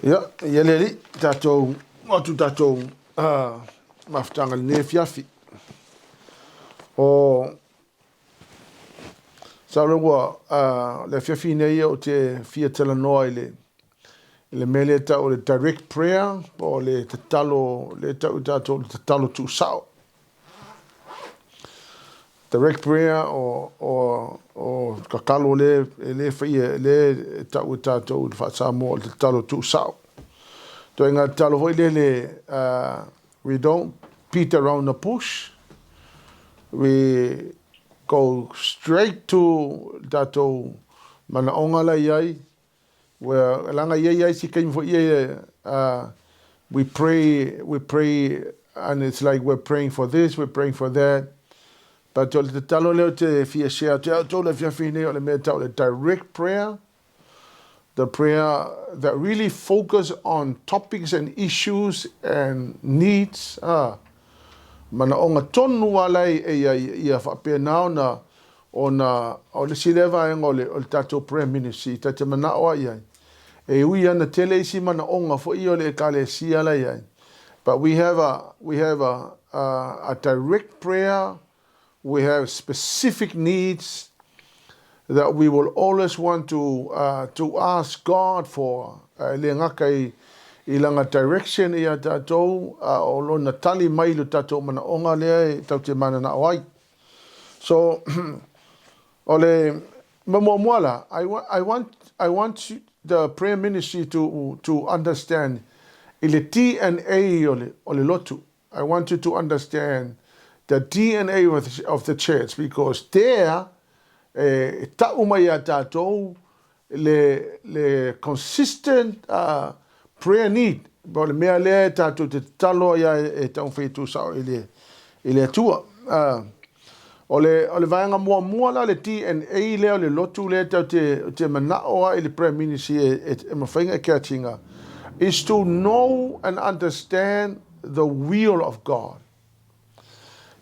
Ya, yeleli tatou watu tatou mafutanga ne fiafi. O sarewa le fiafi nei o te fia tela noa ile mele ta o le direct prayer o le tatalo le tatou le tatalo tu sao. Direct prayer o kakalo le fia le tatou fa samo le tatalo tu sao. Doing talo hoi we don't beat around the bush. We go straight to dato mana ongala yai where langa yai si came for we pray and it's like we're praying for this, we're praying for that. But the talo leo te fia share te to le fia fine o le me tau le direct prayer. The prayer that really focus on topics and issues and needs. Mana o ngā tonu alai ia whapea na o le sileva o le tatou prayer ministry, tate mana o iai. E ui ana tele isi mana o ngā fo i o le kale si alai iai. But we have a direct prayer. We have specific needs that we will always want to ask God for. Le ngakai ilanga direction ia tatou o lona tali mai lo tatou mana onga lea tau te mana na oai. So ole mamuala, I want the prayer ministry to understand ile DNA ole lotu. I want you to understand the DNA of the church, because there ta umaya tatou le consistent prayer need. But mea lea tatou te talo ia e tau whaitu sao ile atua. Ole vaenga mua la le DNA lea le lotu lea tau te manaoa ile prayer ministry e mawhainga kia tinga is to know and understand the will of God.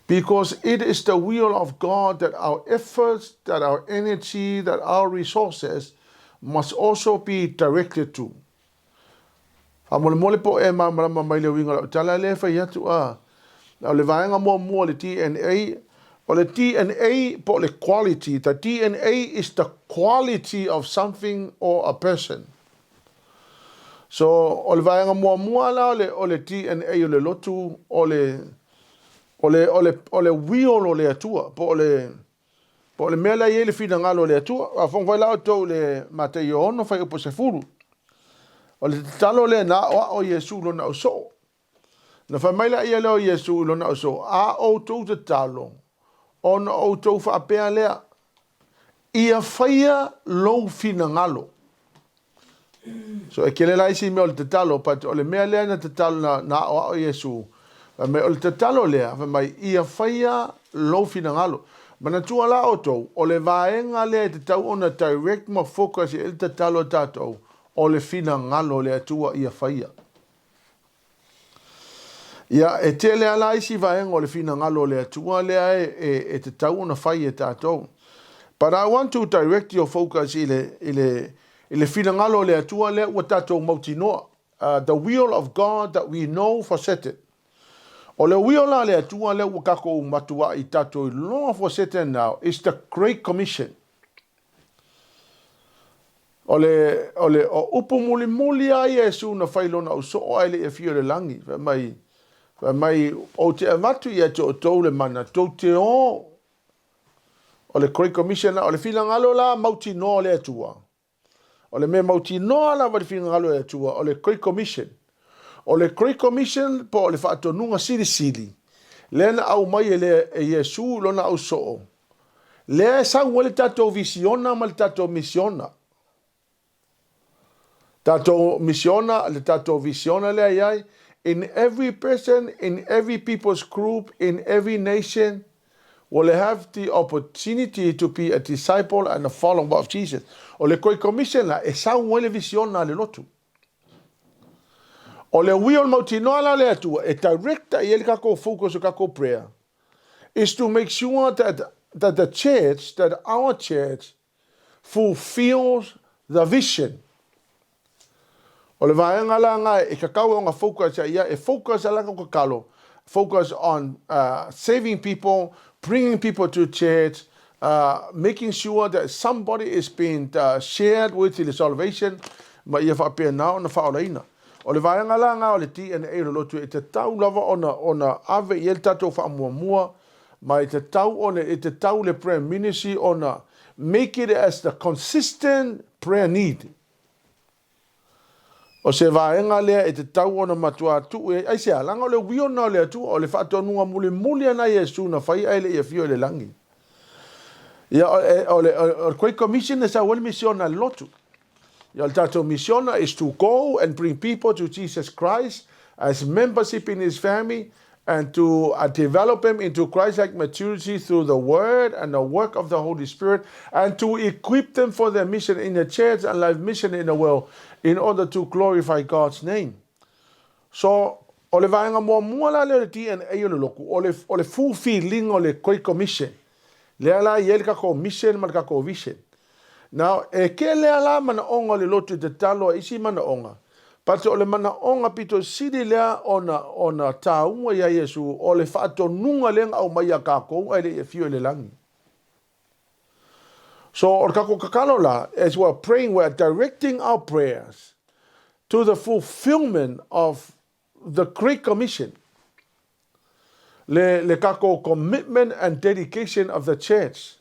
Because it is the will of God that our efforts, that our energy, that our resources must also be directed to. Mole po e mamama mai le winga la tala le fa yatu le vaenga mo le DNA o le DNA po le quality. The DNA is the quality of something or a person. So o le vaenga mo la o le DNA o le lotu o le wheel o le atua po le mela ye le fina ngalo le atua a fong vai la to le MATAIO no fai po se fulu. O le talo le na o Yesu lo na so. Na fa mai la ia le o Yesu lo na so. A o to te talo. On o to fa pe le. Ia faia lo fina ngalo. So e kele la isi me o te talo pa o le mea le na te talo na o Yesu. Me o te talo le fa mai ia faia lo fina ngalo. Mana tua la o to o le vaenga le te tau ona direct ma focus e te talo tatou. O le fina ngalo le atua ia faia. Ia e tele ala isi vaenga o le fina ngalo le atua lea e te tau na fai e tātou. But I want to direct your focus ile fina ngalo le atua le ua tātou mautinoa. The will of God that we know for certain. O le will la le atua le ua kako matua i tātou loa for certain now is the Great Commission. Ole upu muli a Yesu na whailona o so aile e fio le langi. Fa mai o te avatu ia te o tau le mana. Tau te o le Great Commission o le fina ngalo la mauti noa le atua. O le me mauti noa la wa le fina ngalo le atua. O le Great Commission. O le Great Commission po o le whaatonunga sili. Lena au mai e Yesu lona au so. Lea sang wale tato visiona ma le tato misiona. Tato misiona, le tato visiona le ai, in every person, in every people's group, in every nation, will have the opportunity to be a disciple and a follower of Jesus. O le koi commission la, e sa wale visiona le lotu. O le wion mautinoa la le atua, e directa i ele kako focus o kako prayer, is to make sure that the church, that our church, fulfills the vision. O le vaenga la nga e kakau o nga focus ia e focus ala ko kakalo. Focus on saving people, bringing people to church, making sure that somebody is being shared with the salvation. Ma ia fa pe na na fa olaina. O le vaenga la nga o le TNA lo lotu e te tau lava ona ave i el tatou fa mua ma i te tau ona e te tau le prayer ministry ona make it as the consistent prayer need. O se vaenga lea e te tau ona matua tu e ai se alanga o le wiona o le atu o le whaatonunga muli ana Yesu na whai aile i a fio le langi. Ia o koe commission e sa wale misiona lotu. Ia o tatou misiona is to go and bring people to Jesus Christ as membership in his family and to develop them into Christ-like maturity through the word and the work of the Holy Spirit and to equip them for their mission in the church and life mission in the world in order to glorify God's name. So, o le vaenga mua la le TNA o le loku, o le fulfilling o le koi commission. Lea la i ele kako mission ma kako vision. Now, e ke lea la mana onga le lotu te talo isi mana onga. Pate o le mana onga pito sidi lea ona taunga ia Yesu o le whaatonunga lenga au mai a kako ai le e fio le langi. So, o kako kakalo la, as we're praying, we're directing our prayers to the fulfillment of the Great Commission. Le kako commitment and dedication of the church.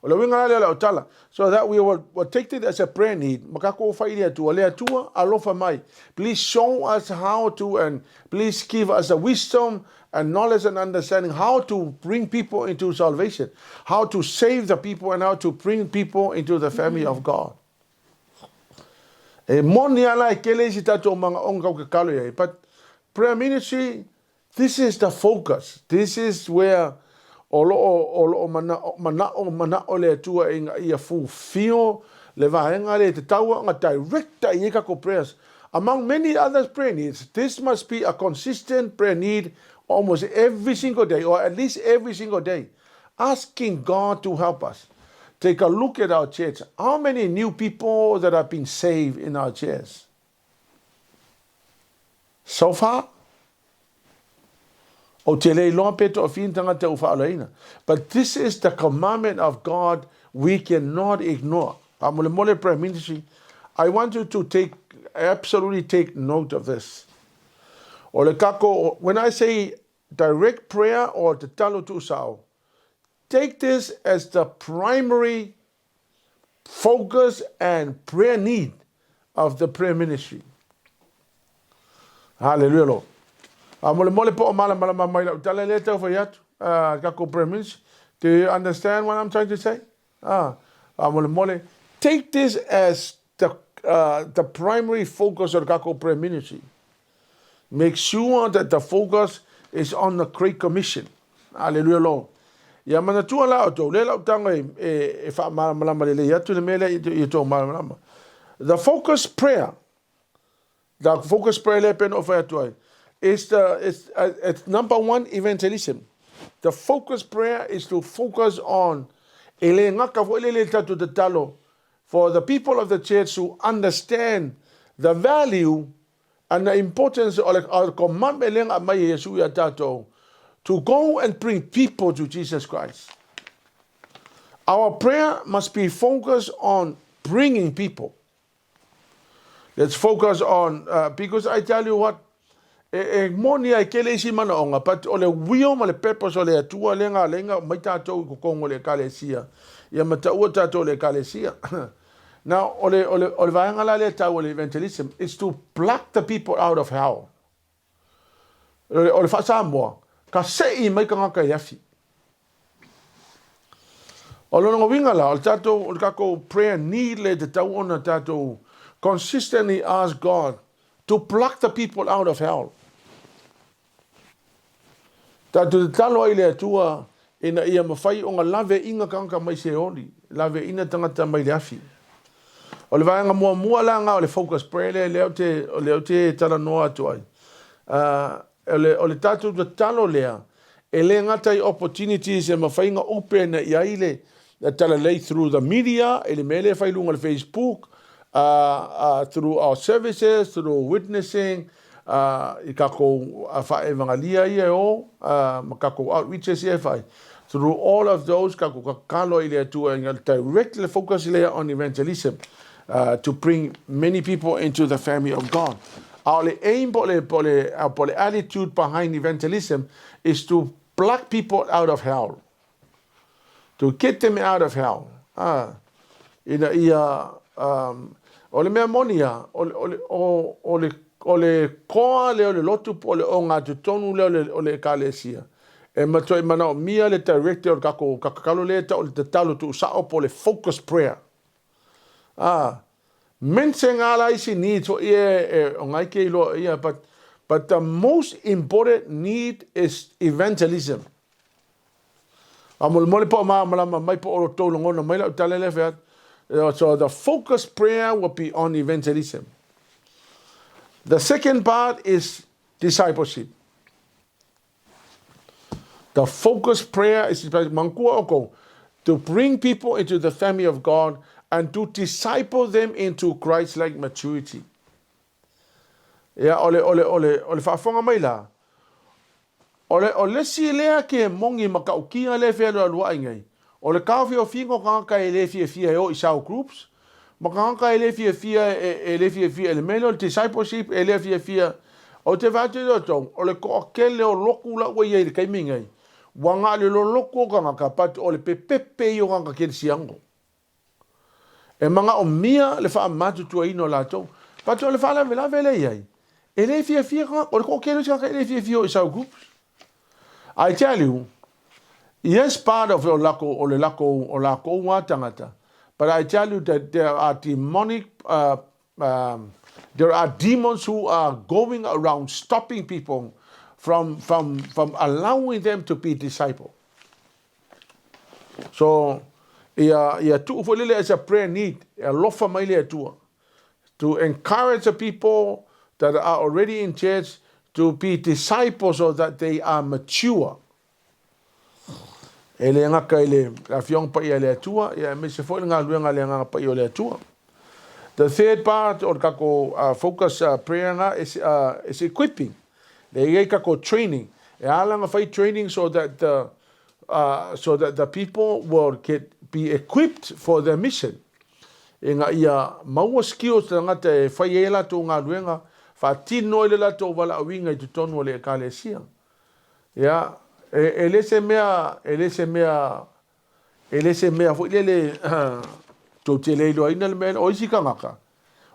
O le winga le o tala. So that we will take it as a prayer need. Makako whairia tua. Lea tua alofa mai. Please show us how to and please give us the wisdom and knowledge and understanding how to bring people into salvation. How to save the people and how to bring people into the family of God. E moni ala e kele si tato mga onga o kakalo ia. But prayer ministry, this is the focus. This is where o mana o le tua ia fulfill le vaenga le te taua nga directa i kako prayers. Among many other prayer needs, this must be a consistent prayer need almost every single day, or at least every single day. Asking God to help us. Take a look at our church. How many new people that have been saved in our church? So far? But this is the commandment of God we cannot ignore. Prayer ministry, I want you to absolutely take note of this. When I say direct prayer or te talo TUSI, take this as the primary focus and prayer need of the prayer ministry. Hallelujah, Lord. Do you understand what I'm trying to say? Take this as the primary focus of the prayer ministry. Make sure that the focus is on the Great Commission. Hallelujah, Lord. The focus prayer is it's number one, evangelism. The focus prayer is to focus on for the people of the church to understand the value and the importance of commandment to go and bring people to Jesus Christ. Our prayer must be focused on bringing people. Let's focus on, because I tell you what, moni ai kele isi mana onga, but ole wio ma le purpose ole atua lenga mai tātou ko kongo le kalesia. Ia mataua tātou le kalesia. Now, ole vaenga la le tau ole evangelism is to pluck the people out of hell. Ole whasa moa, ka sei mai ka ngaka iafi. Ole nongo winga la, ole tātou, ole kako prayer need le te tau ona tātou consistently ask God to pluck the people out of hell. Tātou te talo ai le atua ina ia mawhai o ngā lave inga kanka mai se oli, lave ina tangata mai le afi. O le vaenga mua la ngā o le focus prayer le leo te tala noa atuai. O le tātou te talo lea, e le ngatai opportunities e mawhai ngā open i aile tala lei through the media, e le mele whailunga le Facebook, through our services, through witnessing, I kako wha evangelia ia o, makako outreaches ia whai. Through all of those, kako kakalo i lea tua, directly focus lea on evangelism, to bring many people into the family of God. Our aim, our attitude behind evangelism is to pluck people out of hell, to get them out of hell. Ole mea monia, ole koa leo le lotu po le o ngā tutonu leo ole kalesia. E matoi mana o mia le director kako kakalo le ta o le tatalo tu sao po le focus prayer. Mense ngala isi need for o ngai ke ilo ia, but the most important need is evangelism. Amol mole po malama mai po o tolo ngona mai la talele fe. So the focus prayer will be on evangelism. The second part is discipleship. The focus prayer is to bring people into the family of God and to disciple them into Christ-like maturity. Ya ole fafonga mai la. Ole si lea ke mongi makaukia le fe lo alua ngai. Ole kafi o fingo kanga ele fia o isau groups. Makanga ele fia ele melo discipleship ele fia o te vate do tong ole ko kele o loku la we ye kai mingai. Wanga le lo loko kanga ka pat ole pepe yo kanga ke siango. E manga o mia le fa matu tu ino la to. Pat ole fa la vela vele ye. Ele fia ole ko kele ka ele fia o isau groups. I tell you, yes, part of your lako wa tangata. But I tell you that there are demonic, there are demons who are going around stopping people from allowing them to be discipled. So, as a prayer need, to encourage the people that are already in church to be disciples so that they are mature. Ele ngaka ele Afioga pa ia le atua, ia me se foi nga luenga le nga pa ia le atua. The third part or kako focus prayer nga is equipping. Le ia kako training. E ala nga fai training so that the people will be equipped for their mission. E nga ia maua skills nga te fai ela to nga luenga fa tino ele la to wala winga I tutonu le kalesia. Ya ele se mea foi lele to tele lo ina le men o isi kangaka.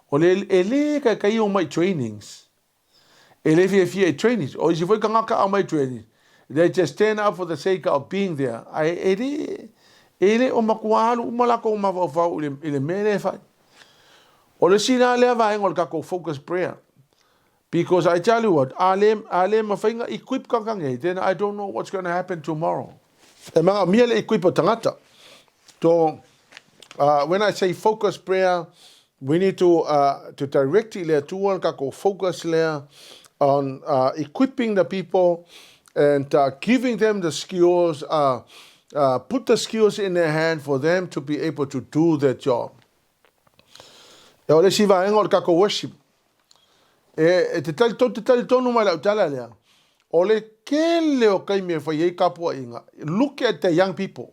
Ole ele kai o my trainings. Ele fie trainings. O isi foi kangaka o my trainings. They just stand up for the sake of being there. Ele o makualu umalako mava ele mele fa. Ole sina le va engol kako focus prayer. Because I tell you what, ale mafainga equip kangange, then I don't know what's going to happen tomorrow. E mga miele equip o tangata. So when I say focus prayer, we need to directly le tuan kako focus le on equipping the people and giving them the skills, put the skills in their hand for them to be able to do their job. E ole siva engol kako worship. Te tali tonu mai lau tala lea. Ole kele o kai me whai ei kapua inga. Look at the young people.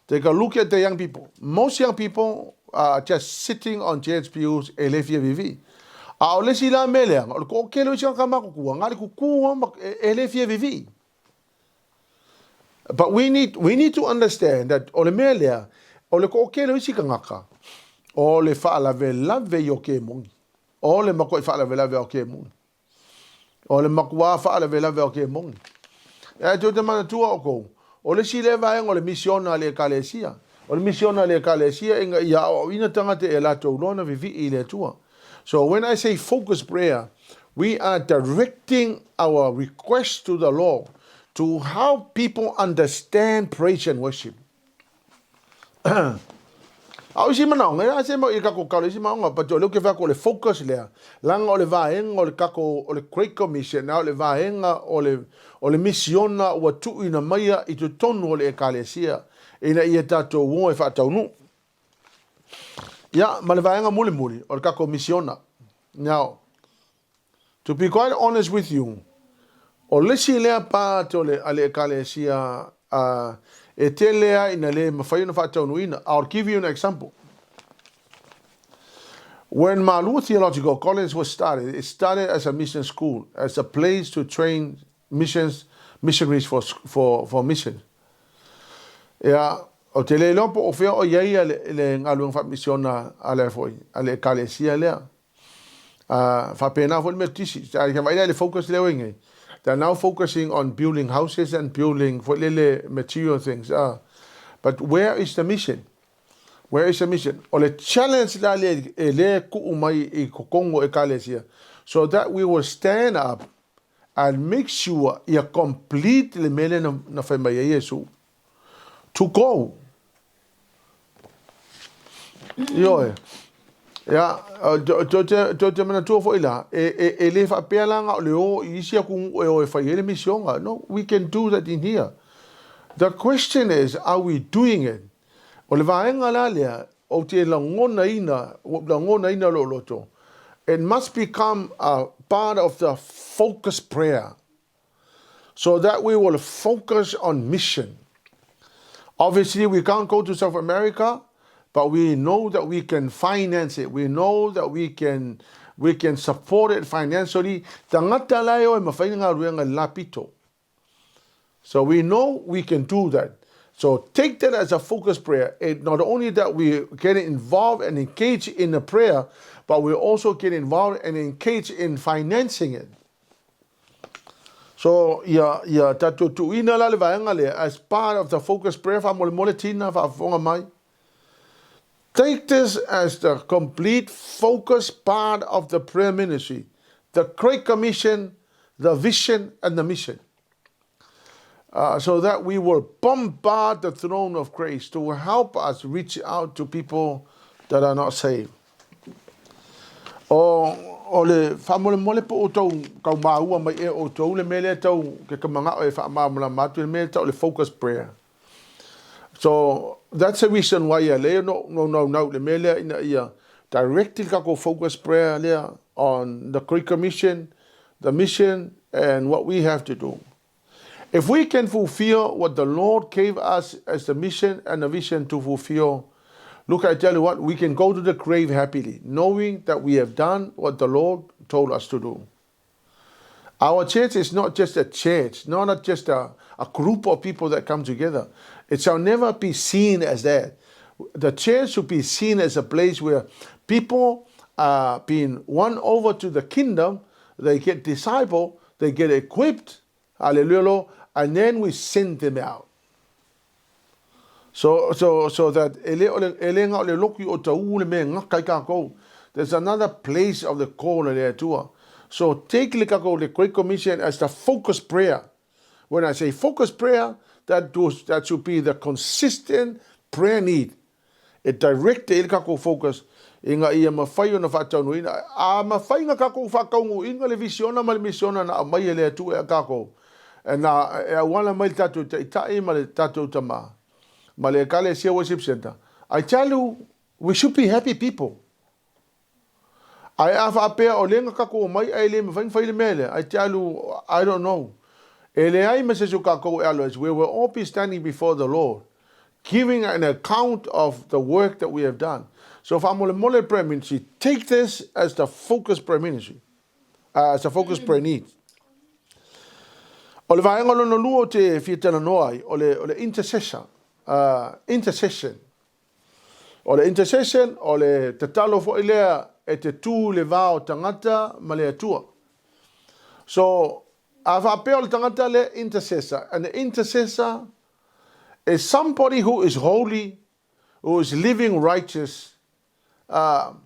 Take a look at the young people. Most young people are just sitting on church pews e le fia vivi. A ole si la me lea. Ole ko kele o siang kamako kua. Ngari kukua e le fia vivi. But we need to understand that ole me lea. Ole ko kele o si kangaka. Ole whaalave lave yo ke mongi. Ole makoi fala vela ve o ke mun. Ole makua fala vela ve o ke mun. E tu te mana tua o ko. Ole si le vai ole misiona le kalesia. Ole misiona le kalesia inga ia o ina tangate e la to lona vivi I le tua. So when I say focus prayer, we are directing our request to the Lord to help people understand praise and worship. Au si mana nga se mo I kako kale si manga pa le ke fa ko le focus le langa o le vaenga o le kako o le Great Commission na o le vaenga o le misiona o tu ina maia I tu tonu o le ekalesia ina ia tato wo e fa tau nu Ya, malevaenga muli or kako misiona. Now, to be quite honest with you, o lesi lea pa te ole ale ekalesia e te lea ina le mawhaiuna whātaunuina. I'll give you an example. When Malu Theological College was started, it started as a mission school, as a place to train missionaries for mission. Ya, o te le lopo o fea o iei le ngaluang wha misiona ale foi, ale ekalesia lea. Whapena foi me tisi, ka vaina le focus leo inge. They're now focusing on building houses and building for lele material things. But where is the mission? Where is the mission? O le challenge la le kuumai I kokongo ekalesia, so that we will stand up and make sure you complete le mele na whaimai Yesu to go. Yo ya to mana tu fo ila e le fa pelanga o le o isia ku o e fa ele misionga. No, we can do that in here. The question is, are we doing it? O le vaenga la lea o te langona ina lo loto. It must become a part of the focus prayer, so that we will focus on mission. Obviously, we can't go to South America, but we know that we can finance it. We know that we can support it financially. Tangata layo e mawhainga ruenga lapito. So we know we can do that. So take that as a focus prayer. Not only that we get involved and engage in the prayer, but we also get involved and engage in financing it. So tatu tuina la le vaenga le as part of the focus prayer fa mole tina fa fonga mai. Take this as the complete focus part of the prayer ministry, the Great Commission, the vision, and the mission. So that we will bombard the throne of grace to help us reach out to people that are not saved. O le whamole po o tau kau maua mai e o tau le mele tau ke kamanga o e whamamula matu le mele tau le focus prayer. So that's the reason why le no le mele ina ia directly kako focus prayer le on the Great Commission, the mission, and what we have to do. If we can fulfill what the Lord gave us as the mission and the vision to fulfill, look, I tell you what, we can go to the grave happily, knowing that we have done what the Lord told us to do. Our church is not just a church, not just a group of people that come together. It shall never be seen as that. The church should be seen as a place where people are being won over to the kingdom, they get discipled, they get equipped, hallelujah, and then we send them out. So that there's another place of the call there too. So take the Great Commission as the focus prayer. When I say focus prayer, that should be the consistent prayer need. It direct the focus. Inga ia mawhai ona whātaunu ina. A mawhai nga kako whakaungu inga le visiona ma le misiona na mai e lea tu e a kako. E na e a wana mai tatu te itai ma le tatu tama. Ma le kale sia worship center. I tell you, we should be happy people. Ai a whapea o lenga kako o mai ai le mawhai le mele. I tell you, I don't know. E le ai mesesu kako e aloes, we will all be standing before the Lord, giving an account of the work that we have done. So if I'm mole prayer ministry, take this as the focus prayer ministry, as a focus prayer need. O le vaenga lono luo te fietana noai, o le intercession, intercession. O le intercession, o le tatalo fo ilea e te tū le vāo tangata ma le atua. So, a whapea o le tangata le intercessor, and the intercessor is somebody who is holy, who is living righteous. O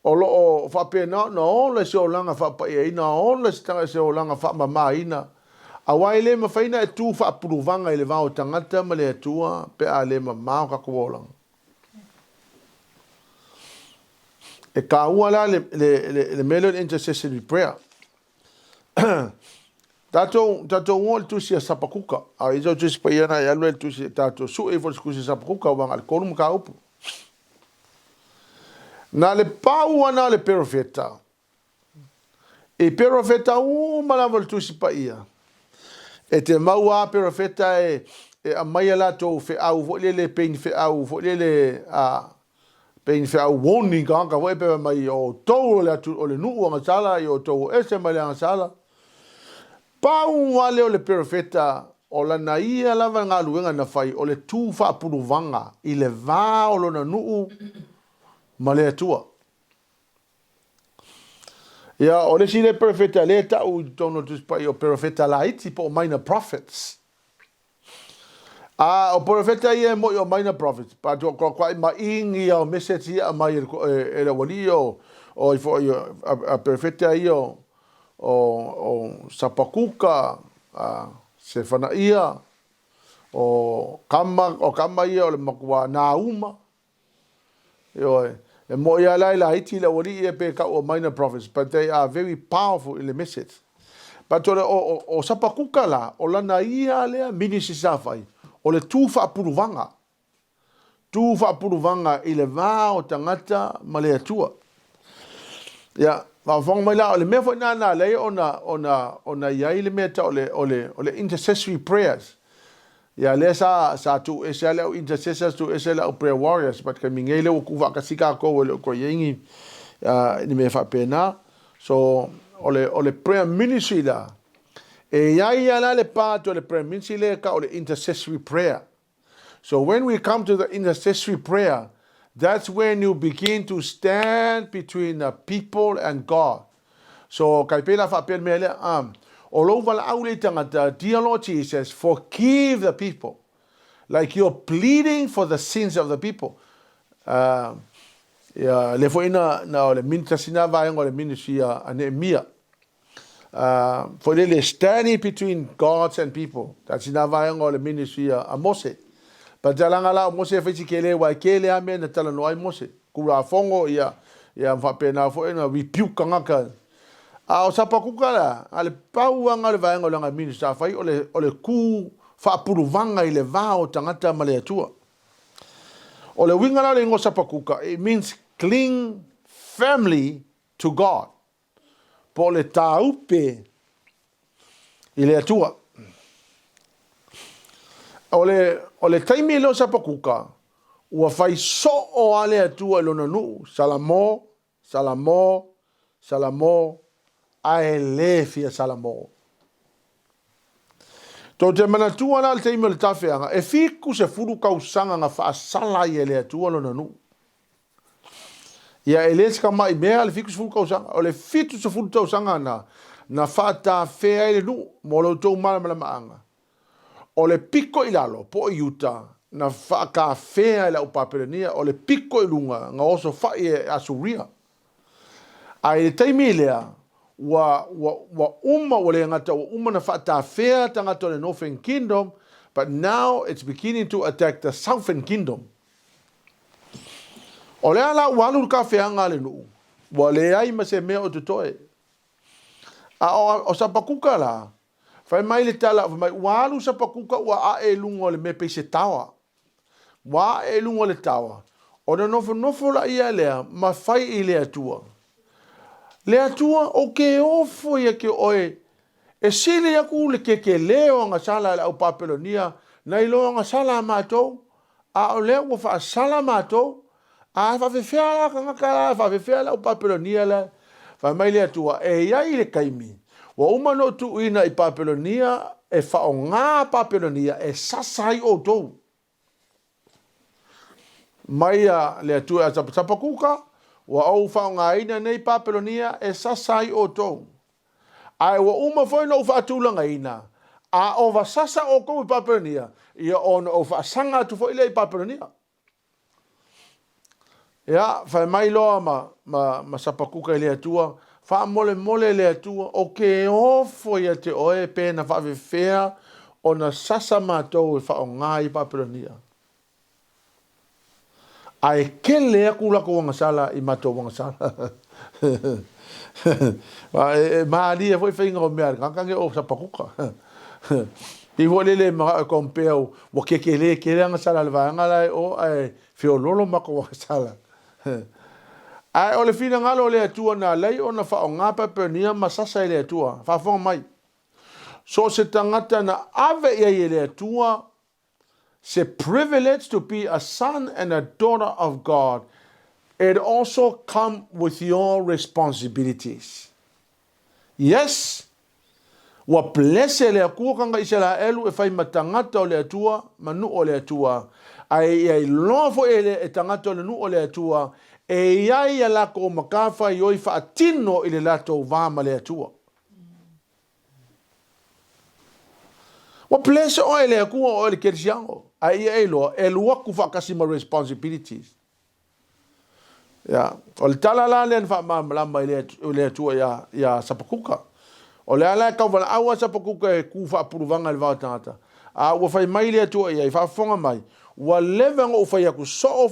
whapea na ole se o langa whapaia ina, ole se o langa whamama ina. A wai le mawhaina e tū whaapuruvanga i le vāo tangata ma le atua, pe a le mamao kakuolanga. E ka ua la le mele intercessory prayer. Tato ngol tusi SAPAKUKA. A izo tusi pa iana e alwe tusi tato su e fos kusi SAPAKUKA wang al kolum ka upu. Na le pau ana le perofeta. E perofeta malava le tusi pa ia. E te maua perofeta e a mai ala tō whiau, fo le pein whiau, fo le pein whiau warning ka hanga, fo e pewa mai o tau o le nuu anga sala, i o tau ese mai le anga sala. Pau wale o le perofeta, o la na ia lava ngā luenga na whai, o le tū whaapuru vanga, i le vā o lona nuu, ma le atua. Ia, o le si le perofeta le tau tono tuspai o perofeta la iti po o minor prophets. O perofeta ia mo i o minor prophets, pa to kwa ma ingi o meseti a mai e le wali o a perofeta ia o SAPAKUKA, se whana ia, o kama ia o le makua nā uma. E mo ia lai la iti le wali e pe ka o minor prophets, but they are very powerful in the message. But o SAPAKUKA la, o lana ia lea minisi sa whai, o le tū whaapuruvanga. Tū whaapuruvanga i le vā o tangata ma le atua. Ia, whanga mai la, o le mea whai nā lei ona iai le mea ta o le intercessory prayers. Ia le sa tu ese le intercessors tu ese le prayer warriors, but ka mingele o ku vakasika ko le ko yengi ni me fa pena. So o le prayer ministry la e ia la le part o le prayer ministry le ka o le intercessory prayer. So when we come to the intercessory prayer, that's when you begin to stand between the people and God. So kai pela fa pen mele all over the tangata, dear Lord Jesus, forgive the people. Like you're pleading for the sins of the people. Le fo ina na le ministra sina vai ngo le ministry anemia. For le standing between gods and people. That's ina vai ngo le ministry a Mose. But jalanga la Mose fa tikele wa kele ame na tala no ai Mose. Kula fongo ia fa pena fo ina rebuke ngaka. O SAPAKUKA la, ale pauanga le vaenga o langa minister fai o le ku whaapuruvanga i le vā o tangata ma le atua. O le winga la le ngo SAPAKUKA, it means cling firmly to God. Po le taupe i le atua. O le taimi leo SAPAKUKA, ua fai so o ale atua i lona nuu, salamo, salamo, salamo, ae le fia salamo. Tō te manatua la te ime le tawhianga, e fiku se furu kausanga nga whaasala i e le atua lona nu. Ia e le sika mai mea le fiku se furu kausanga, o le fitu se furu kausanga na whaata whea i le nu, mo lo tau mala maanga. O le piko i lalo, po i uta, na whaaka whea i la upapirania, o le piko i lunga, nga oso whai e asuria. Ai le teimi lea, wa umma wale ngata wa umma na fata fair tangata le Northern Kingdom, but now it's beginning to attack the Southern Kingdom. Ole ala walu ka feanga le nu. Wale ai ma se me o tutoe. O SAPAKUKA la. Fai mai le tala mai walu SAPAKUKA wa a e lungo le me pe se tawa. Wa e lungo le tawa. O no nofo la ia lea ma fai i le atua. Le atua o ke ofo ia ke oe. E sile yaku le ke leo nga sala la au papelonia. Na ilo nga sala matou. A o leo wa fa sala matou. A fa fefea la kangaka. Fa fefea la au papelonia la. Fa mai le atua. E ia i le kaimi. Wa umano tu ina i papelonia. E fa o ngā papelonia. E sasai o tou. Mai le atua a SAPAKUKA. Wa au whaonga ina nei papelonia e sasai o tou. Ai wa uma foi no whaatulanga ina. A o wa sasa o kou i papelonia. Ia on o whaasanga tu foi le i papelonia. Ia, whai mai loa ma SAPAKUKA i le atua. Wha mole le atua. O ke ofo ia te oe pēna whawewhea o na sasa mātou i whaonga i papelonia. Ai kele aku lako wanga sala i mato wanga sala. Maali e foi whainga o mea, kankange o SAPAKUKA. I wole le maha e kompeo, wa kele anga sala le vaanga lai o ai whiololo mako wanga sala. Ai o le fina ngalo le atua na lei o na wha o ngapa pernia masasa le atua. Whafonga mai. So se tangata na ave ia le atua, se privilege to be a son and a daughter of God, it also comes with your responsibilities. Yes, wa plese le akua kanga isela elu e fai matangata o le atua, manu o le atua, ai lofo e tangata o le nu o le atua, e iai ala ko makafa i oi fa atino i le lato vama le atua. Wa plese o le akua o le kersiango, ai loa, e luaku fa kasima responsibilities. Ya, o le talala le fa malama le atua ya SAPAKUKA. O le ala ka wala awa SAPAKUKA e ku fa puruvanga le vatata. A wa fai mai le atua ia fa fonga mai. Wa levanga o fai aku so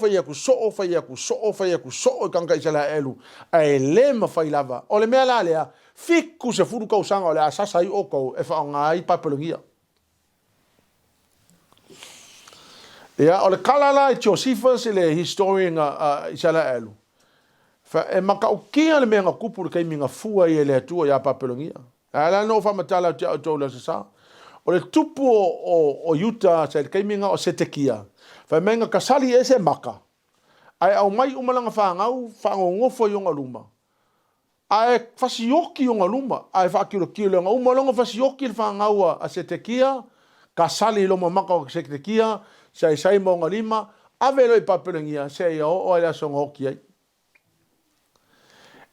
kanga isala elu. Ai le ma fai lava. O le mea la lea fiku se furu kau sanga o le asasa i oko e fa ngai papelongia. Ya, o le kalala Josephus le historian isala elu. Fa e makaukia le mea kupu le kaiminga fua i le atua ya papelongia. Ala no fa matala te auto la sa. O le tupu o Utah sa le kaiminga o setekia. Fa menga kasali ese maka. Ai au mai umalanga fa ngau fa ngofo yonga luma. Ai fasioki yonga luma. Ai fa kilo nga umalanga fasioki fa ngau a setekia. Kasali lo maka o setekia. Sai mo ngalima. Avelo i papelongia. Sei o ala songa hoki ai.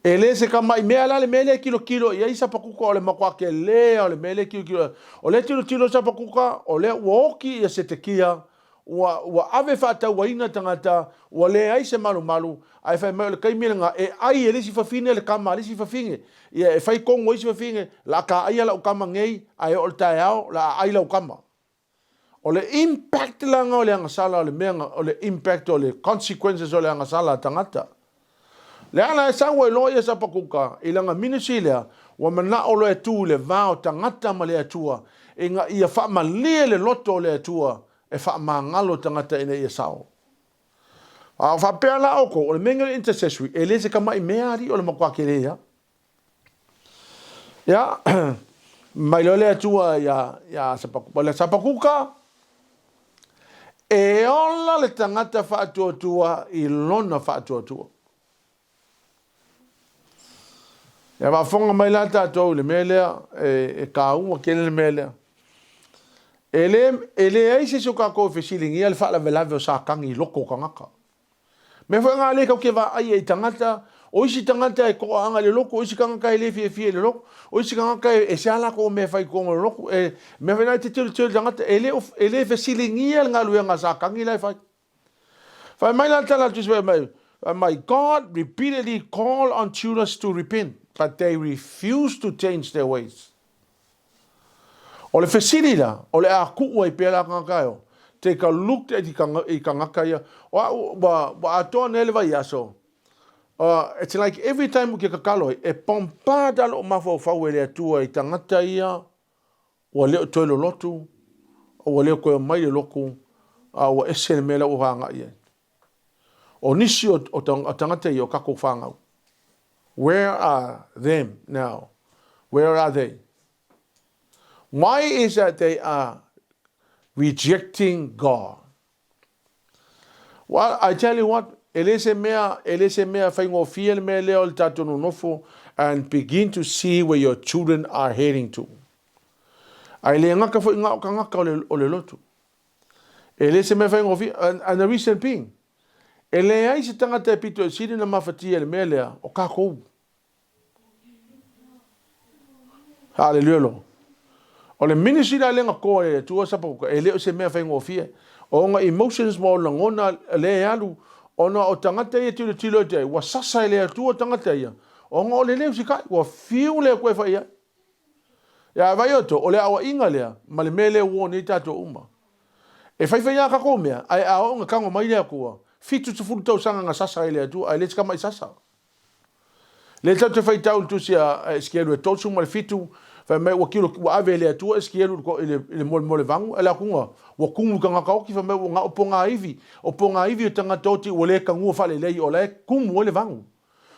Ele se kama i mea la le mele kilo i ai SAPAKUKA o le makwa ke le o le mele kilo o le tilo SAPAKUKA o le woki ia se tekia wa ave fata waina tangata wa le ai se malu ai fai mai le kaimilinga e ai ele si fafine le kama le si fafinge ia e fai kongo i si fafinge la ka ai la ukama ngei ai o taiao la ai la ukama o le impact langa o le angasala o le menga o le impact o le consequences o le angasala tangata. Le ala e sawa e loia SAPAKUKA i langa minusile wa mana o le tu le vao tangata ma le atua e nga ia wha malie le loto le atua e wha mangalo tangata ina ia sao. A wha pea la oko o le menga intercessory e le se kama i meari o le makwa kerea. Ya, mai le atua ya SAPAKUKA. Le SAPAKUKA e ola le tangata wha atua i lona wha atua. Ya va fonga mai la tatou le melea e ka unga kele le melea. Ele ai se soka ko fesilingi al fa la velave o sa kangi loko kangaka. Me foi nga le ka ke va ai tangata o isi tangata e ko anga le loko o isi kangaka e le fie le loko o isi kangaka e se ala ko me fai ko le loko e me vai na te tangata ele fesilingi al nga luenga sa kangi la fai. Fa mai la tala tu mai my God repeatedly called on children to repent, but they refuse to change their ways. O le fesilila, o le aku i pela kangakayo, take a look at I kangakaya, wa ato nele vai aso. It's like every time we get kakalo, e pompada lo mafo fawele atua I tangata ia, wa leo toilo lotu, o wa leo koe mai loku, wa esene mela o hanga ia. O nisi o tangata i o kako whangau. Where are them now? Where are they? Why is that they are rejecting God? Well, I tell you what, elese mea whaingo fiel mea leo le tatono nofo and begin to see where your children are heading to. Ai le ngaka fo inga o kangaka o le lotu. Elese mea whaingo fiel, and the reason being, ele ai se tangata e pito e siri na mafatia le mea lea o kakou. Hallelujah lo. O le ministry la lenga ko e tua SAPAKUKA e leo se mea whaingo fie. O nga emotions mo langona le alu ona o tangata ia tilo te wa sasa e le tua tangata ia. O nga o le leo si kai wa fiu le koe whaia. Ya vai oto o le awa inga lea ma le mele uo ni tato uma. E whaiwhaia kako mea ai a o nga kango mai lea kua. Fitu tu furu tau sanga nga sasa e le tua ai le tika mai sasa. Le tau te FAITAU TUSI a skielu e tolsu ma le fitu fa mai wa kilo wa ave le tua skielu ko le mole vangu ala kunga wa kungu kanga ka ki fa mai nga oponga ivi o tanga toti o le kangu fa le o le kungu o le vangu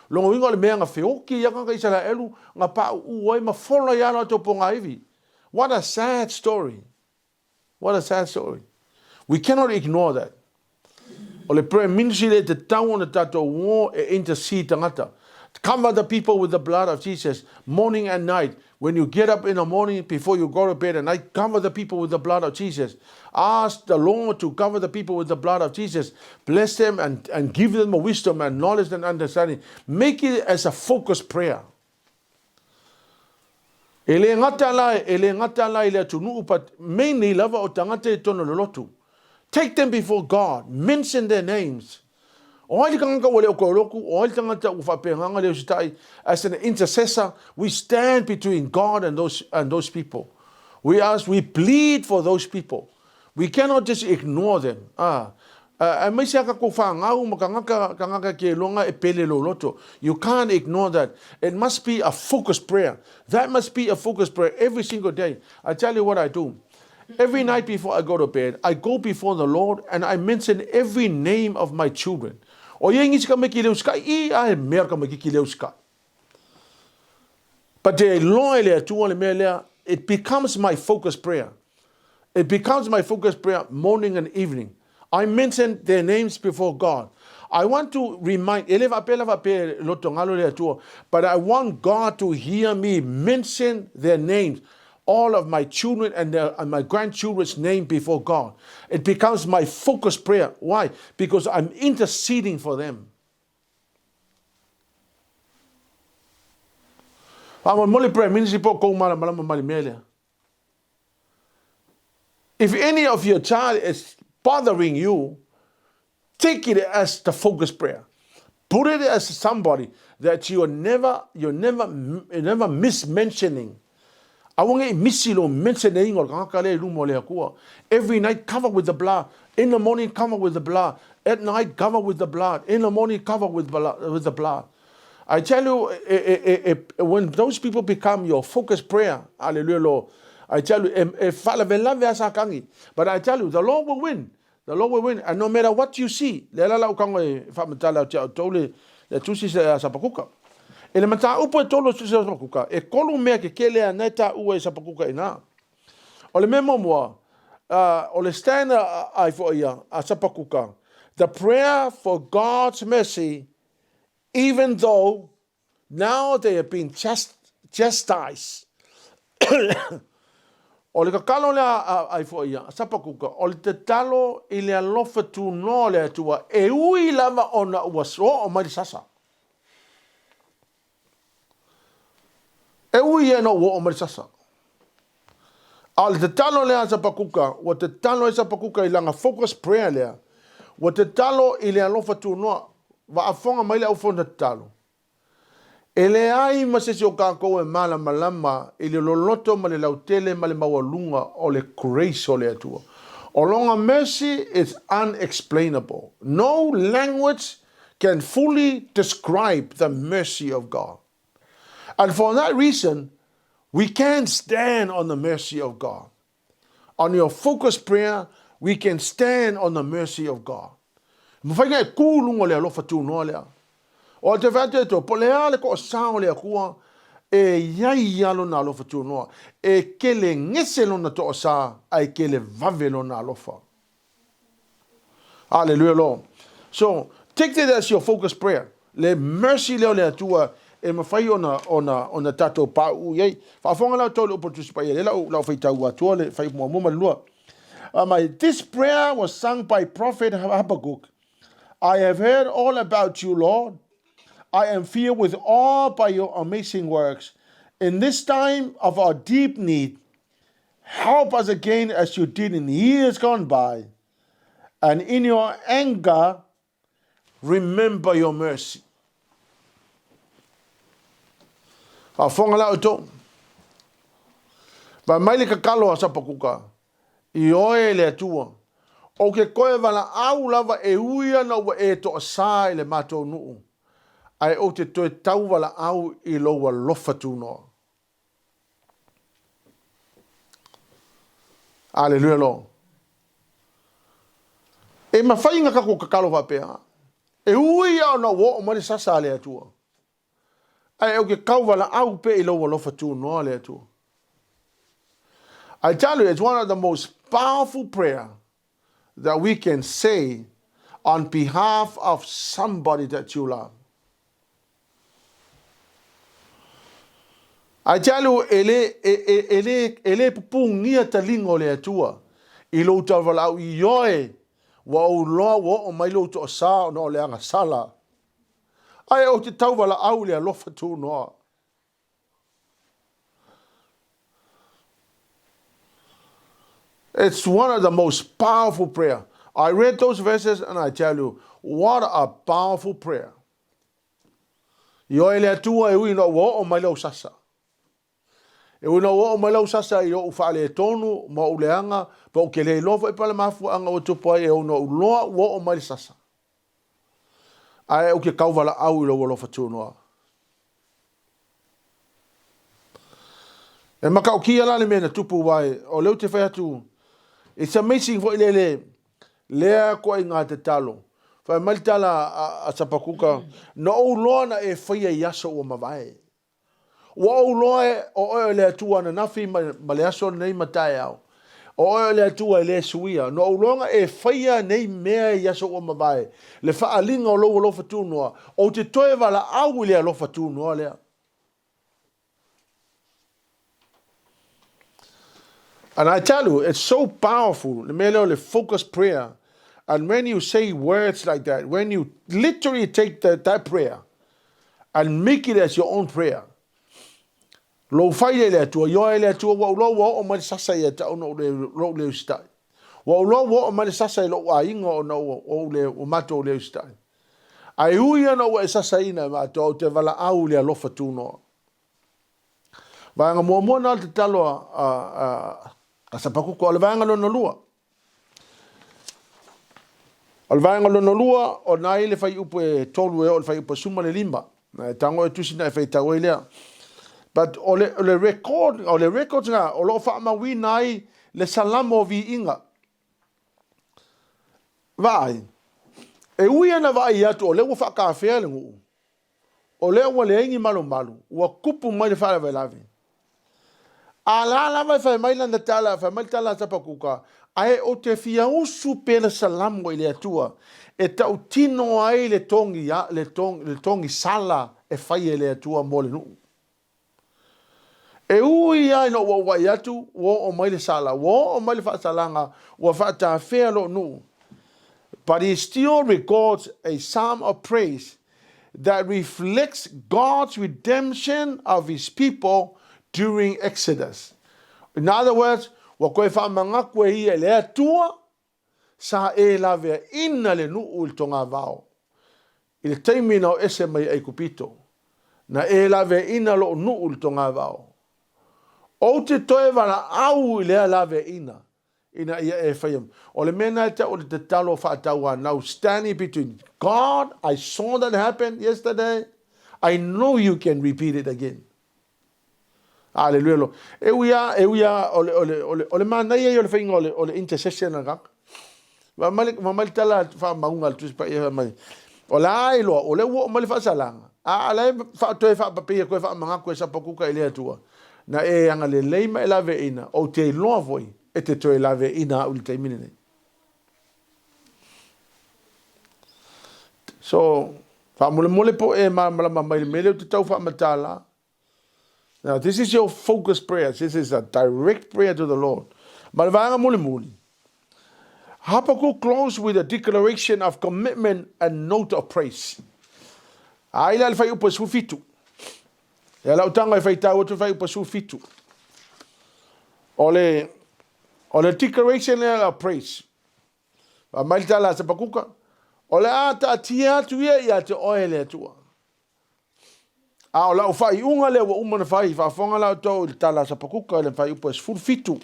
Longo ingo le mea nga whioki ia ka isa la elu nga pa uoi ma fola ia na to ponga iwi. What a sad story. What a sad story. We cannot ignore that. O le prayer ministry le te tau na tato wo e intercede tangata. Cover the people with the blood of Jesus morning and night. When you get up in the morning before you go to bed at night, cover the people with the blood of Jesus. Ask the Lord to cover the people with the blood of Jesus. Bless them and give them wisdom and knowledge and understanding. Make it as a focused prayer. Ele ngata lai le tunu upat mainly lava o tangata e tono lolotu. Take them before God. Mention their names. As an intercessor, we stand between God and those people. We plead for those people. We cannot just ignore them. You can't ignore that. It must be a focused prayer. That must be a focused prayer every single day. I tell you what I do. Every night before I go to bed, I go before the Lord and I mention every name of my children. But it becomes my focus prayer. It becomes my focus prayer morning and evening. I mention their names before God. I want to remind, but I want God to hear me mention their names, all of my children and my grandchildren's name before God. It becomes my focus prayer. Why? Because I'm interceding for them. If any of your child is bothering you, take it as the focus prayer. Put it as somebody that you're never miss mentioning. Every night cover with the blood. In the morning cover with the blood. At night cover with the blood. In the morning cover with the blood. I tell you, when those people become your focus prayer, hallelujah, Lord, I tell you, but I tell you, the Lord will win. The Lord will win. And no matter what you see, SAPAKUKA. Ele mata upo e tolo tu SAPAKUKA. E kolu mea ke kele a neta ua e SAPAKUKA ina. O le memo mua, o le stand ai fo ia a SAPAKUKA. The prayer for God's mercy, even though now they have been chastised. O le kakalo le ai fo ia a SAPAKUKA. O le te talo i le alofa tu no le atua e ui lava ona ua so o mai sasa. E ui e no o marisasa. Al te talo lea SAPAKUKA, o te talo e SAPAKUKA i langa focus prayer lea, o te talo i lea lofa tu noa, wa afonga mai lea ufona te talo. E le ai masesi o kako e malama i le loloto ma le lautele ma le mawalunga o le grace o le atua. O longa mercy is unexplainable. No language can fully describe the mercy of God. And for that reason, we can stand on the mercy of God. On your focused prayer, we can stand on the mercy of God. Mwhainga e kūlungo lea lofa tūnoa lea. O te whate to, po lea le ko sao lea kua, e iai alo na lofa tūnoa. E kele ngese lona to o sa, ai kele vave lona lofa. Hallelujah, Lord. So, take that as your focused prayer. Le mercy leo lea tua, e mawhai ona tatou pāu iei. Whaafonga lau tōle upo tusi pai e lau FAITAU atua le whai mua muma lua. This prayer was sung by Prophet HABAKKUK. I have heard all about you, Lord. I am filled with awe by your amazing works. In this time of our deep need, help us again as you did in years gone by. And in your anger, remember your mercy. Whaafonga lau tō. Wa maile ka kalo a SAPAKUKA. I oe le atua. O ke koe wala au lava e uia na ua e to asā le mātou nuu. Ai o te toe tau wala au I loa lofa tūnoa. Hallelujah, Lord. E mawhainga kako ka kalo wapea. E uia na ua o mani sasa le atua. Ai o ke kauwala au pe I loa lofa tu noa le tu. I tell you, it's one of the most powerful prayer that we can say on behalf of somebody that you love. I tell you, ele pupungia talingo le atua. I lo tawalau I yoe, wa o loa wa o mai lo to sa no le anga sala. Ai o te tauwala au le alofa tu noa. It's one of the most powerful prayer. I read those verses and I tell you, what a powerful prayer. Yoe le atua e ui no wa o mai lo sasa. E una o mai lau sasa I o whaale tonu ma o leanga pa o ke le lofa I pala mafu anga o tupu ai e una o loa o mai sasa. Ai o ke kauwala au I lo lofa tūnoa. E maka o kia lale mena tupu wai o leo te whai atu. It's amazing for ilele lea ko I ngā te talo. Whai malitala a SAPAKUKA na o loa na e whaia I aso o mawai. Wa o loe o oe le atua na nafi ma le aso nei MATAIO. O oe le atua le suia. No o longa e whaia nei mea I aso o mawai. Le whaalinga o loa lofa tūnoa. O te toe wala au lea lofa tūnoa lea. And I tell you, it's so powerful. Le mele o le focus prayer. And when you say words like that, when you literally take that prayer and make it as your own prayer, lo fai le atua, yoe le atua, wa ulo wa o mali sasa I ta ono lo le ustai. Wa ulo wa o mali sasa I lo wa inga o na o le o mato le ustai. Ai ui ana wa sasa ina mato o te wala au le alofa tūnoa. Vanga mua na te talo a SAPAKUKA o le vanga lo na lua. O le vanga lo na lua o nai le fai upo e tolu e o le fai upo suma le lima. Tango e TUSI na e FAITAU e lea. But o le records nga, o lo wha mawi nai le salamo vi inga. Vai. E ui ana vai atu, o le ua wha ka whea le ngu. O le ua le ingi malu malu. Ua kupu mai le wha vai lavi. A la la vai whai mai lana tala, whai mai tala SAPAKUKA. Ai o te fia usu pe le salamo I le atua. E tau tino ai le tongi sala e whai e le atua mo le nuu. E ui ai no wa atu o mai le sala o mai le whaasalanga o whaatawhea lo nu. But he still records a psalm of praise that reflects God's redemption of his people during Exodus. In other words, wa koe whaamanga koe ia le atua sa e lavea ina le nuu il tonga vao. Il teimina o ese mai ai kupito. Na e lavea ina lo nuu il tonga vao. O te toe wala au I lea lawe ina ia e whaiam. O le mena te o te talo whaataua now standing between God, I saw that happen yesterday. I know you can repeat it again. Hallelujah lo. E uia o le mana ia o le whainga o le intercession a kak. Wa mali tala wha maunga tusi pa ia mai. O la ai loa, o le ua o mali whaasalanga. A la e whaatoe whaapapia koe whaamanga koe SAPAKUKA I lea tua. Na e anga le leima e lawe ina, o te loa voi, e te toe lawe ina au li taimine nei. So, whaamule po e malama mai mele o te tau whaamatala. Now, this is your focus prayer. This is a direct prayer to the Lord. Malvanga mule. HABAKKUK close with a declaration of commitment and note of praise. Aila al fai upa sufitu. E la utanga e FAITAU tu fai upa sufitu. O le declaration of praise. Wa mailta la SAPAKUKA. O le ata atia tu ia te oe le atua. A o la o fai unga le wa umana fai. Fa fonga la o tau ta la SAPAKUKA le fai upa sufitu.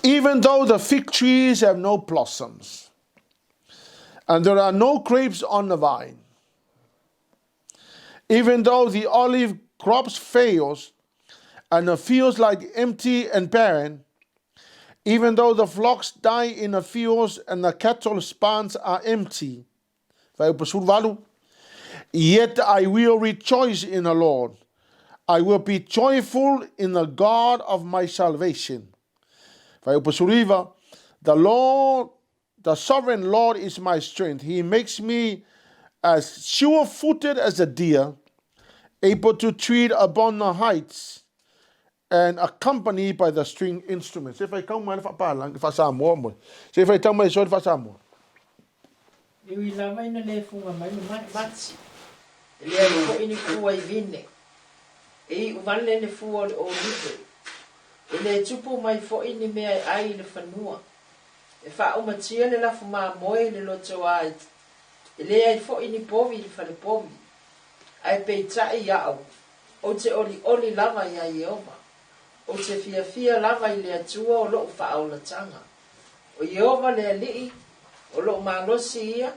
Even though the fig trees have no blossoms, and there are no grapes on the vine, even though the olive crops fails, and the fields lie empty and barren, even though the flocks die in the fields and the cattle spawns are empty. Vai upa survalu. Yet I will rejoice in the Lord. I will be joyful in the God of my salvation. The Lord, the sovereign Lord is my strength. He makes me as sure-footed as a deer, able to tread upon the heights, and accompanied by the string instruments. If I come, if I Samuel, if I tell my son, if I Samuel. Iwi la mai na le funga mai na matsi. Le ai ko ini kuwa I vine. E uvale le fuwa o lipe. E le tupu mai fo ini mea ai le fanua. E fa umatia le la fuma moe le loto ai. E le ai fo ini povi le fale povi. Ai peitai iau. O te oli lava ia Yehova. O te fia lava I le atua o loo fa au la tanga. O Yehova le alii. O lo malosi ia,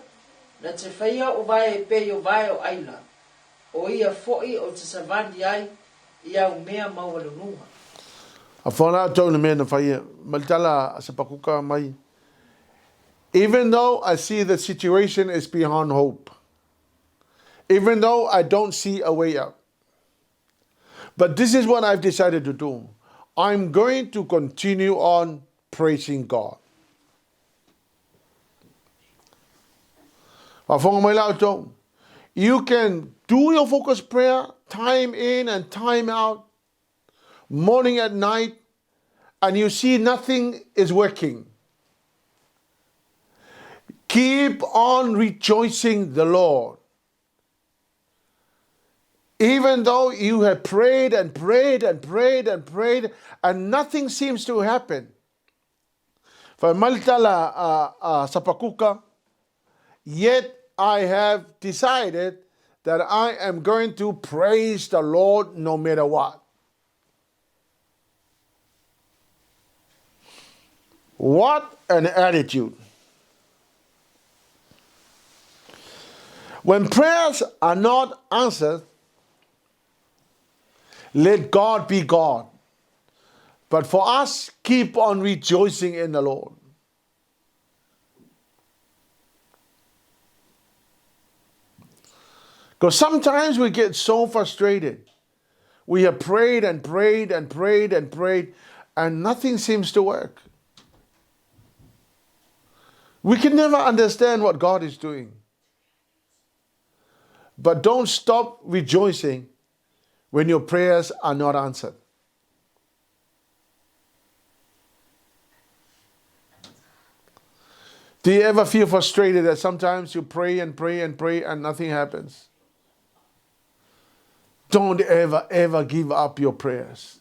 na te whaia o vai e pe o vai o aila. O ia foi o te savandi ai, ia o mea maualununga. A whana tau na mea na whaia, malitala SAPAKUKA mai. Even though I see the situation is beyond hope, even though I don't see a way out, but this is what I've decided to do. I'm going to continue on praising God. You can do your focus prayer time in and time out, morning and night, and you see nothing is working. Keep on rejoicing the Lord. Even though you have prayed and prayed and prayed and prayed and nothing seems to happen. For Malitala SAPAKUKA, yet I have decided that I am going to praise the Lord no matter what. What an attitude. When prayers are not answered, let God be God. But for us, keep on rejoicing in the Lord. Because sometimes we get so frustrated. We have prayed and prayed and prayed and prayed, and nothing seems to work. We can never understand what God is doing. But don't stop rejoicing when your prayers are not answered. Do you ever feel frustrated that sometimes you pray and pray and pray and nothing happens? Don't ever give up your prayers.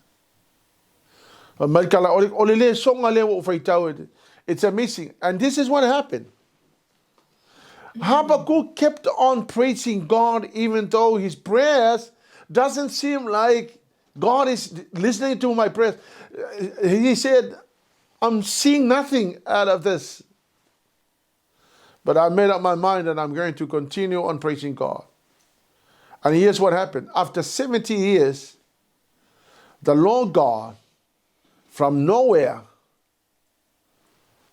It's amazing. And this is what happened. Habakkuk kept on praising God even though his prayers doesn't seem like God is listening to my prayers. He said, I'm seeing nothing out of this. But I made up my mind that I'm going to continue on praising God. And here's what happened. After 70 years, the Lord God, from nowhere,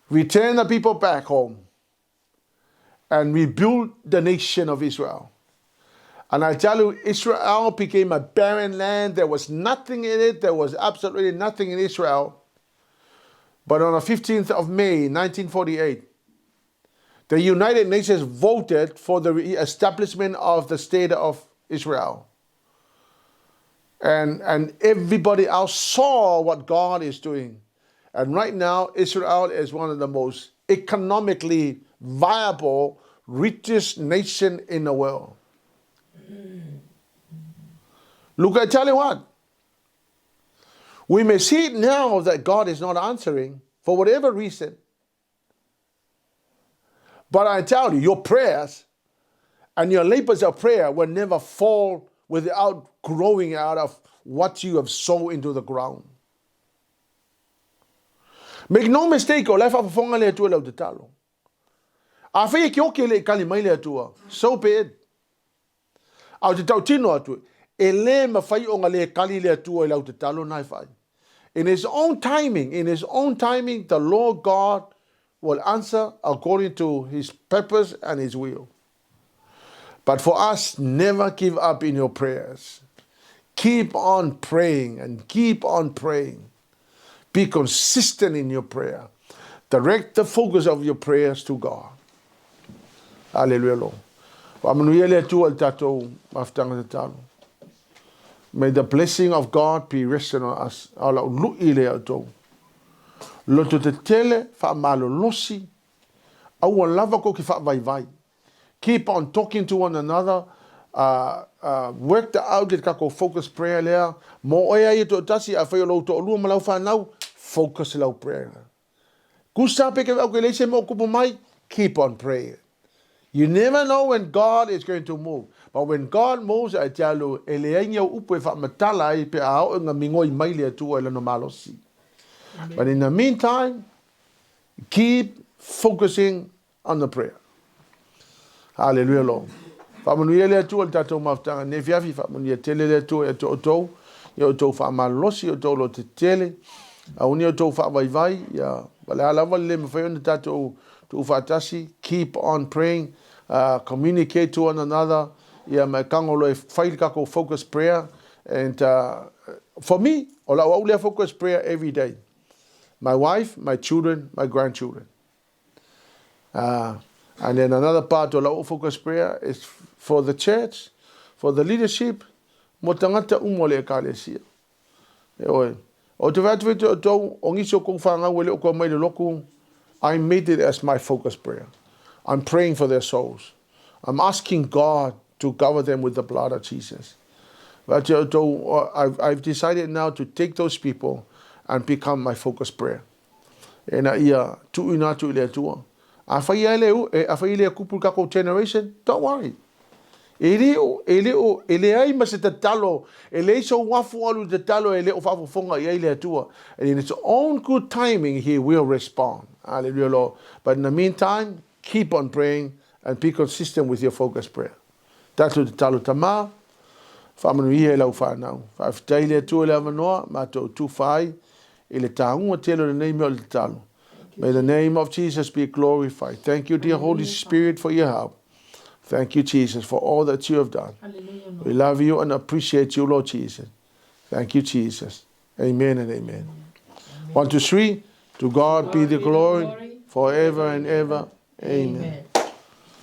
returned the people back home and rebuilt the nation of Israel. And I tell you, Israel became a barren land. There was nothing in it. There was absolutely nothing in Israel. But on the 15th of May, 1948, the United Nations voted for the establishment of the state of Israel. And everybody else saw what God is doing. And right now, Israel is one of the most economically viable, richest nation in the world. Look, I tell you what. We may see it now that God is not answering for whatever reason. But I tell you, your prayers and your labors of prayer will never fall without growing out of what you have sown into the ground. Make no mistake, o life of fonga le tua le TATALO. A fe ki oke le kali mai le tua. So be it. Au te tau tino atu. E le mawhai o ngā le kali le tua le TATALO nai whai. In his own timing, the Lord God will answer according to his purpose and his will. But for us, never give up in your prayers. Keep on praying and keep on praying. Be consistent in your prayer. Direct the focus of your prayers to God. Hallelujah, Lord. May the blessing of God be resting on us. Loto te tele fa malo losi. Aua lava ko ki fa vai vai. Keep on talking to one another. Work the outlet kako focus prayer lea. Mo oia i to tasi a whai lo to olua malau whanau. Focus lau prayer. Kusa peke au ke leise mo kupu mai. Keep on praying. You never know when God is going to move. But when God moves, I tell you, eleinga upu e fa matala i pe ao nga mingoi mai lea tua e lano malosi. But in the meantime, keep focusing on the prayer. Hallelujah, Lord. Whamanuia lea tua le tatou maftanga. Ne fiafi whamanuia tele lea tua e to otou. Ia otou whamalosi, otou lo te tele. Auni otou whamaivai. Ia wale alawa le me whaiona tatou tu whatasi. Keep on praying. Communicate to one another. Ia mai kangolo e whairikako focus prayer. And for me, ola waulea focus prayer every day. My wife, my children, my grandchildren. And then another part of our focus prayer is for the church, for the leadership. Mo tangata umole kalesia. Eoi. O te watu o tau, o ngiso kong whanga wele o kua mai le loku. I made it as my focus prayer. I'm praying for their souls. I'm asking God to cover them with the blood of Jesus. But I've decided now to take those people and become my focus prayer. E na ia tu ina tu ile tua. A whai ele kupu kako generation, don't worry. Ele ai ma se te talo, ele so wafu alu te talo ele o whafu fonga i ele tua. And in its own good timing, he will respond. Hallelujah, Lord. But in the meantime, keep on praying and be consistent with your focus prayer. Tatu te talo tama, whamanu i e lau whanau. Whawhitai le tua le avanoa, mato tu whai, ele taunga telo le name of the talo. May the name of Jesus be glorified. Thank you, dear Holy Spirit, for your help. Thank you, Jesus, for all that you have done. We love you and appreciate you, Lord Jesus. Thank you, Jesus. Amen and amen. 1, 2, 3. To God be the glory forever and ever. Amen.